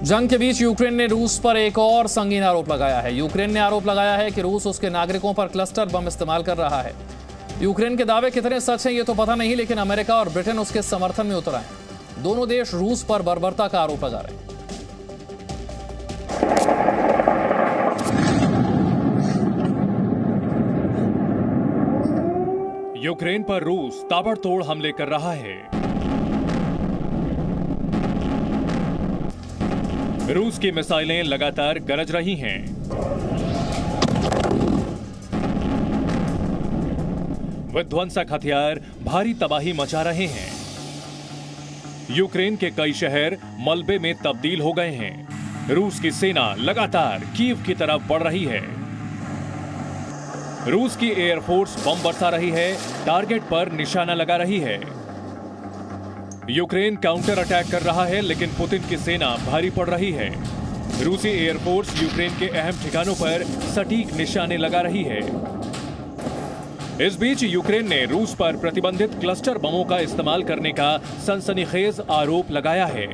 जंग के बीच यूक्रेन ने रूस पर एक और संगीन आरोप लगाया है। यूक्रेन ने आरोप लगाया है कि रूस उसके नागरिकों पर क्लस्टर बम इस्तेमाल कर रहा है। यूक्रेन के दावे कितने सच हैं ये तो पता नहीं, लेकिन अमेरिका और ब्रिटेन उसके समर्थन में उतर आए। दोनों देश रूस पर बर्बरता का आरोप लगा रहे हैं। यूक्रेन पर रूस ताबड़तोड़ हमले कर रहा है। रूस की मिसाइलें लगातार गरज रही हैं। विध्वंसक हथियार भारी तबाही मचा रहे हैं। यूक्रेन के कई शहर मलबे में तब्दील हो गए हैं। रूस की सेना लगातार कीव की तरफ बढ़ रही है। रूस की एयरफोर्स बम बरसा रही है, टारगेट पर निशाना लगा रही है। यूक्रेन काउंटर अटैक कर रहा है, लेकिन पुतिन की सेना भारी पड़ रही है। रूसी एयरफोर्स यूक्रेन के अहम ठिकानों पर सटीक निशाने लगा रही है। इस बीच यूक्रेन ने रूस पर प्रतिबंधित क्लस्टर बमों का इस्तेमाल करने का सनसनीखेज आरोप लगाया है।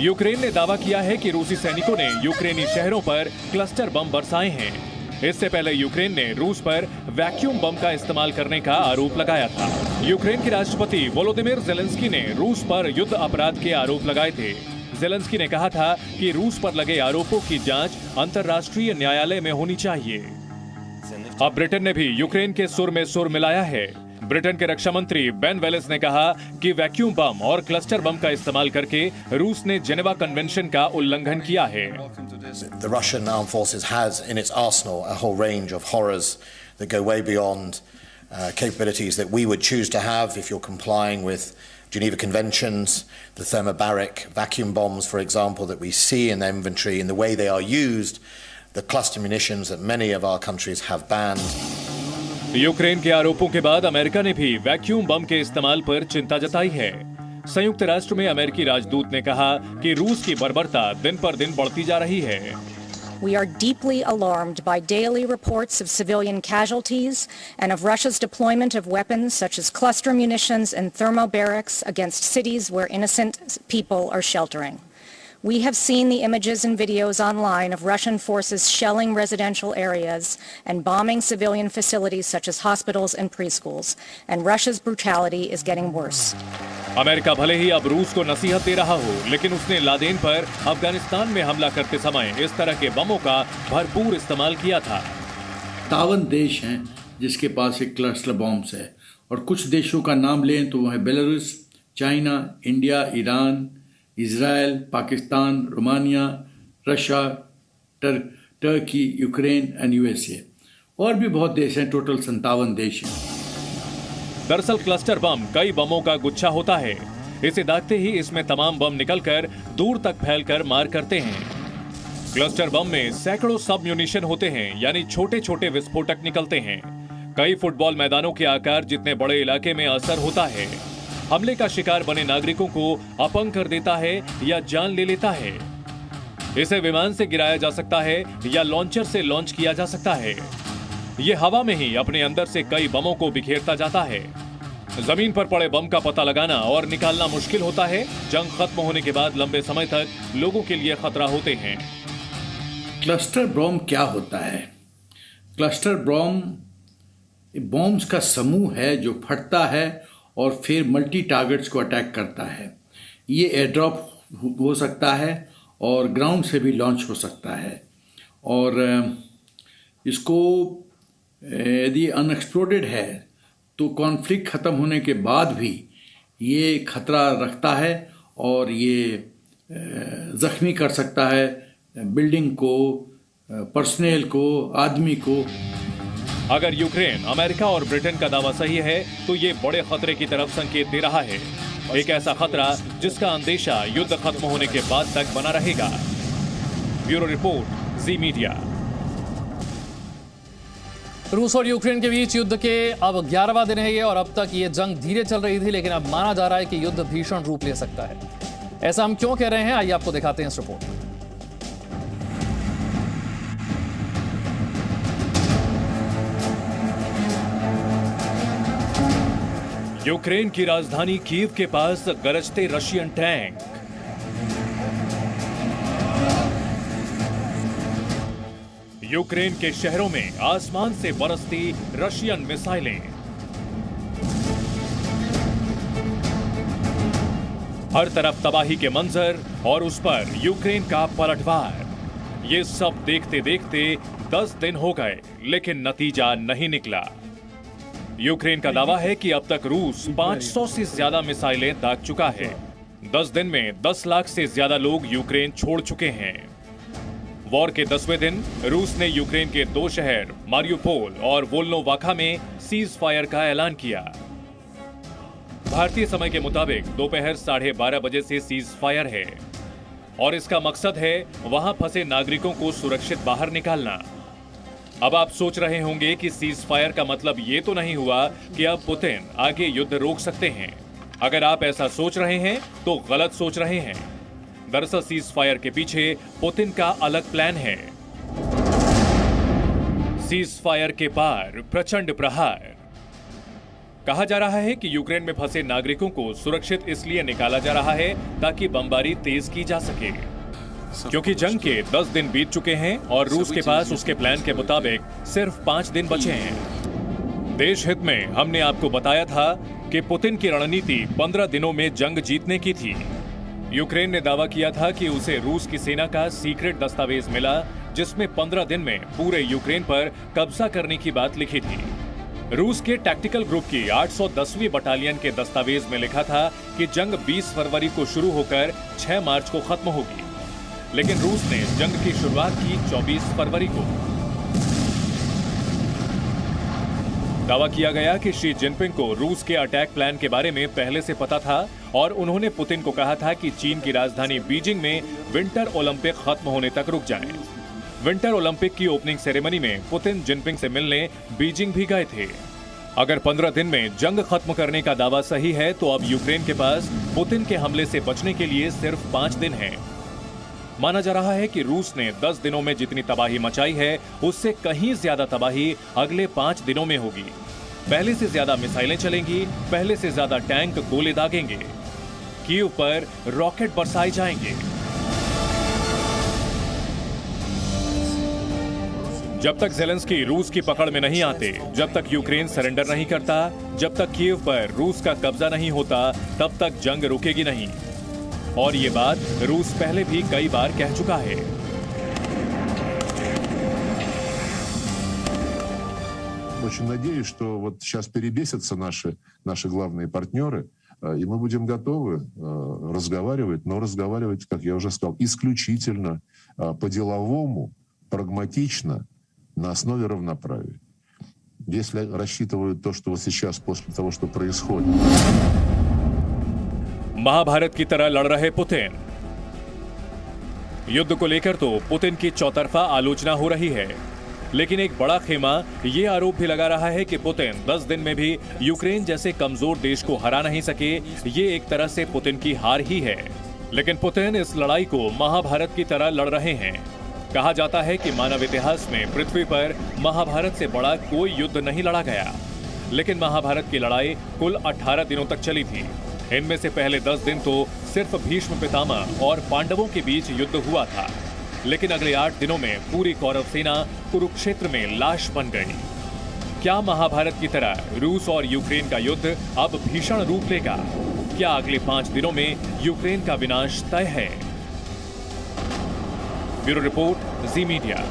यूक्रेन ने दावा किया है कि रूसी सैनिकों ने यूक्रेनी शहरों पर क्लस्टर बम बरसाए हैं। इससे पहले यूक्रेन ने रूस पर वैक्यूम बम का इस्तेमाल करने का आरोप लगाया था। यूक्रेन के राष्ट्रपति वोलोदिमीर ज़ेलेंस्की ने रूस पर युद्ध अपराध के आरोप लगाए थे। ज़ेलेंस्की ने कहा था कि रूस पर लगे आरोपों की जांच अंतर्राष्ट्रीय न्यायालय में होनी चाहिए। अब ब्रिटेन ने भी यूक्रेन के सुर में सुर मिलाया है। ब्रिटेन के रक्षा मंत्री बेन वेलिस ने कहा कि वैक्यूम बम और क्लस्टर बम का इस्तेमाल करके रूस ने जेनेवा कन्वेंशन का उल्लंघन किया है। The Russian armed forces has in its arsenal a whole range of horrors that go way beyond capabilities that we would choose to have if you're complying with Geneva Conventions, the thermobaric vacuum bombs, for example, that we see in their inventory, and the way they are used, the cluster munitions that many of our countries have banned. Ukraine के आरोपों के बाद America ने भी vacuum बम के इस्तेमाल पर चिंता जताई है। संयुक्त राष्ट्र में अमेरिकी राजदूत ने कहा कि रूस की बर्बरता दिन पर दिन बढ़ती जा रही है। We are deeply alarmed by daily reports of civilian casualties and of Russia's deployment of weapons such as cluster munitions and thermobarics against cities where innocent people are sheltering. We have seen the images and videos online of Russian forces shelling residential areas and bombing civilian facilities such as hospitals and preschools, and Russia's brutality is getting worse. America भले ही अब रूस को नसीहत दे रहा हो, लेकिन उसने Laden पर अफगानिस्तान में हमला करते समय इस तरह के बमों का भरपूर इस्तेमाल किया था। 57 देश हैं जिसके पास एक क्लस्टर बॉम्ब्स है, और कुछ देशों का नाम लें तो वो है Belarus, China, India, Iran, Israel, Pakistan, Romania, Russia, Turkey, Ukraine and USA, और भी बहुत देश हैं। टोटल 57 देश हैं। दरअसल क्लस्टर बम कई बमों का गुच्छा होता है। इसे दागते ही इसमें तमाम बम निकलकर दूर तक फैलकर मार करते हैं। क्लस्टर बम में सैकड़ों सब म्यूनिशन होते हैं, यानी छोटे छोटे विस्फोटक निकलते हैं। कई फुटबॉल मैदानों के आकार जितने बड़े इलाके में असर होता है। हमले का शिकार बने नागरिकों को अपंग कर देता है या जान ले लेता है। इसे विमान से गिराया जा सकता है या लॉन्चर से लॉन्च किया जा सकता है। ये हवा में ही अपने अंदर से कई बमों को बिखेरता जाता है। जमीन पर पड़े बम का पता लगाना और निकालना मुश्किल होता है। जंग खत्म होने के बाद लंबे समय तक लोगों के लिए खतरा होते हैं। क्लस्टर बम क्या होता है? क्लस्टर बम बॉम्ब्स का समूह है जो फटता है और फिर मल्टी टारगेट्स को अटैक करता है। ये एयर ड्रॉप हो सकता है और ग्राउंड से भी लॉन्च हो सकता है, और इसको यदि अनएक्सप्लोडेड है तो कॉन्फ्लिक्ट ख़त्म होने के बाद भी ये खतरा रखता है और ये ज़ख्मी कर सकता है बिल्डिंग को, पर्सनल को, आदमी को। अगर यूक्रेन, अमेरिका और ब्रिटेन का दावा सही है तो ये बड़े खतरे की तरफ संकेत दे रहा है। एक ऐसा खतरा जिसका अंदेशा युद्ध खत्म होने के बाद तक बना रहेगा। ब्यूरो रिपोर्ट, जी मीडिया। रूस और यूक्रेन के बीच युद्ध के अब 11वां दिन है ये, और अब तक ये जंग धीरे चल रही थी, लेकिन अब माना जा रहा है कि युद्ध भीषण रूप ले सकता है। ऐसा हम क्यों कह रहे हैं, आइए आपको दिखाते हैं इस रिपोर्ट में। यूक्रेन की राजधानी कीव के पास गरजते रशियन टैंक। यूक्रेन के शहरों में आसमान से बरसती रशियन मिसाइलें। हर तरफ तबाही के मंजर और उस पर यूक्रेन का पलटवार। ये सब देखते देखते 10 दिन हो गए, लेकिन नतीजा नहीं निकला। यूक्रेन का दावा है कि अब तक रूस 500 से ज्यादा मिसाइलें दाग चुका है। 10 दिन में 10 लाख से ज्यादा लोग यूक्रेन छोड़ चुके हैं। वॉर के 10वें दिन रूस ने यूक्रेन के 2 शहर मारियुपोल और वोल्नोवाखा में सीज फायर का ऐलान किया। भारतीय समय के मुताबिक दोपहर 12:30 बजे से सीज फायर है और इसका मकसद है वहां फंसे नागरिकों को सुरक्षित बाहर निकालना। अब आप सोच रहे होंगे कि सीज फायर का मतलब ये तो नहीं हुआ कि अब पुतिन आगे युद्ध रोक सकते हैं। अगर आप ऐसा सोच रहे हैं तो गलत सोच रहे हैं। दरअसल सीज फायर के पीछे पुतिन का अलग प्लान है। सीज फायर के पार प्रचंड प्रहार। कहा जा रहा है कि यूक्रेन में फंसे नागरिकों को सुरक्षित इसलिए निकाला जा रहा है ताकि बमबारी तेज की जा सके, क्योंकि जंग के 10 दिन बीत चुके हैं और रूस के पास उसके प्लान के मुताबिक सिर्फ 5 दिन बचे हैं। देश हित में हमने आपको बताया था कि पुतिन की रणनीति 15 दिनों में जंग जीतने की थी। यूक्रेन ने दावा किया था कि उसे रूस की सेना का सीक्रेट दस्तावेज मिला, जिसमें 15 दिन में पूरे यूक्रेन पर कब्जा करने की बात लिखी थी। रूस के टैक्टिकल ग्रुप की 810वीं बटालियन के दस्तावेज में लिखा था कि जंग 20 फरवरी को शुरू होकर 6 मार्च को खत्म होगी, लेकिन रूस ने जंग की शुरुआत की 24 फरवरी को। दावा किया गया कि शी जिनपिंग को रूस के अटैक प्लान के बारे में पहले से पता था और उन्होंने पुतिन को कहा था कि चीन की राजधानी बीजिंग में विंटर ओलंपिक खत्म होने तक रुक जाएं। विंटर ओलंपिक की ओपनिंग सेरेमनी में पुतिन जिनपिंग से मिलने बीजिंग भी गए थे। अगर 15 दिन में जंग खत्म करने का दावा सही है तो अब यूक्रेन के पास पुतिन के हमले से बचने के लिए सिर्फ 5 दिन हैं। माना जा रहा है कि रूस ने 10 दिनों में जितनी तबाही मचाई है उससे कहीं ज्यादा तबाही अगले 5 दिनों में होगी। पहले से ज्यादा मिसाइलें चलेंगी, पहले से ज्यादा टैंक गोले दागेंगे, कीव पर रॉकेट बरसाए जाएंगे। जब तक ज़ेलेंस्की रूस की पकड़ में नहीं आते, जब तक यूक्रेन सरेंडर नहीं करता, जब तक कीव पर रूस का कब्जा नहीं होता, तब तक जंग रुकेगी नहीं। और ये बात रूस पहले भी कई बार कह चुका है। Очень надеюсь, что вот сейчас перебесятся наши главные партнеры, и мы будем готовы разговаривать, но разговаривать, как я уже сказал, исключительно по-деловому, прагматично, на основе равноправия. Если рассчитывают то, что вот сейчас, после того, что происходит. महाभारत की तरह लड़ रहे पुतिन। युद्ध को लेकर तो पुतिन की चौतरफा आलोचना हो रही है, लेकिन एक बड़ा खेमा ये आरोप भी लगा रहा है कि पुतिन 10 दिन में भी यूक्रेन जैसे कमजोर देश को हरा नहीं सके। ये एक तरह से पुतिन की हार ही है। लेकिन पुतिन इस लड़ाई को महाभारत की तरह लड़ रहे हैं। कहा जाता है कि मानव इतिहास में पृथ्वी पर महाभारत से बड़ा कोई युद्ध नहीं लड़ा गया, लेकिन महाभारत की लड़ाई कुल 18 दिनों तक चली थी। इनमें से पहले 10 दिन तो सिर्फ भीष्म पितामह और पांडवों के बीच युद्ध हुआ था, लेकिन अगले 8 दिनों में पूरी कौरव सेना कुरुक्षेत्र में लाश बन गई। क्या महाभारत की तरह रूस और यूक्रेन का युद्ध अब भीषण रूप लेगा? क्या अगले 5 दिनों में यूक्रेन का विनाश तय है? ब्यूरो रिपोर्ट, जी मीडिया।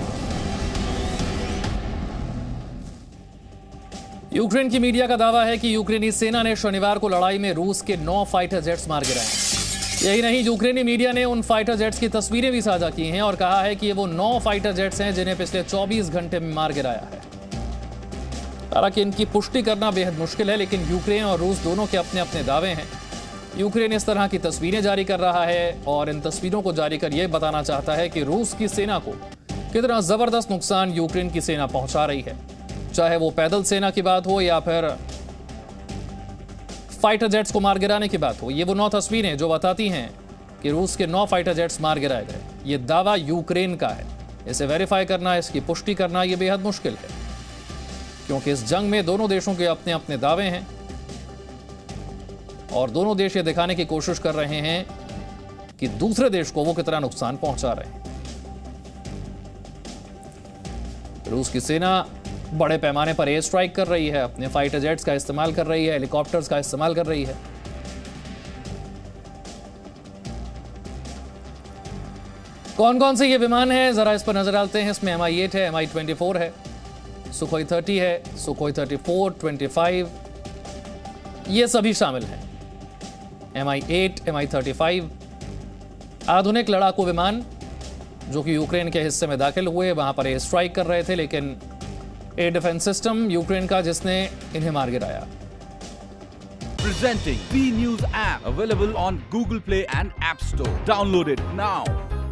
यूक्रेन की मीडिया का दावा है कि यूक्रेनी सेना ने शनिवार को लड़ाई में रूस के 9 फाइटर जेट्स मार गिराए। यही नहीं, यूक्रेनी मीडिया ने उन फाइटर जेट्स की तस्वीरें भी साझा की हैं और कहा है कि ये वो 9 फाइटर जेट्स हैं जिन्हें पिछले 24 घंटे में मार गिराया है। हालांकि इनकी पुष्टि करना बेहद मुश्किल है, लेकिन यूक्रेन और रूस दोनों के अपने अपने दावे हैं। यूक्रेन इस तरह की तस्वीरें जारी कर रहा है और इन तस्वीरों को जारी कर यह बताना चाहता है कि रूस की सेना को कितना जबरदस्त नुकसान यूक्रेन की सेना पहुंचा रही है, चाहे वो पैदल सेना की बात हो या फिर फाइटर जेट्स को मार गिराने की बात हो। ये वो 9 तस्वीरें जो बताती हैं कि रूस के 9 फाइटर जेट्स मार गिराए गए। ये दावा यूक्रेन का है। इसे वेरीफाई करना, इसकी पुष्टि करना यह बेहद मुश्किल है, क्योंकि इस जंग में दोनों देशों के अपने अपने दावे हैं और दोनों देश ये दिखाने की कोशिश कर रहे हैं कि दूसरे देश को वो कितना नुकसान पहुंचा रहे हैं। रूस की सेना बड़े पैमाने पर एयर स्ट्राइक कर रही है, अपने फाइटर जेट्स का इस्तेमाल कर रही है, हेलीकॉप्टर्स का इस्तेमाल कर रही है। कौन कौन से ये विमान हैं, जरा इस पर नजर डालते हैं। इसमें Mi-8 है, Mi-24 है, सुखोई 30 है, सुखोई 34, 25, ये सभी शामिल हैं। Mi-8, Mi-35 आधुनिक लड़ाकू विमान जो कि यूक्रेन के हिस्से में दाखिल हुए, वहां पर एयर स्ट्राइक कर रहे थे, लेकिन एयर डिफेंस सिस्टम यूक्रेन का जिसने इन्हें मार गिराया। Presenting V News app available on Google Play and App Store. Download it now.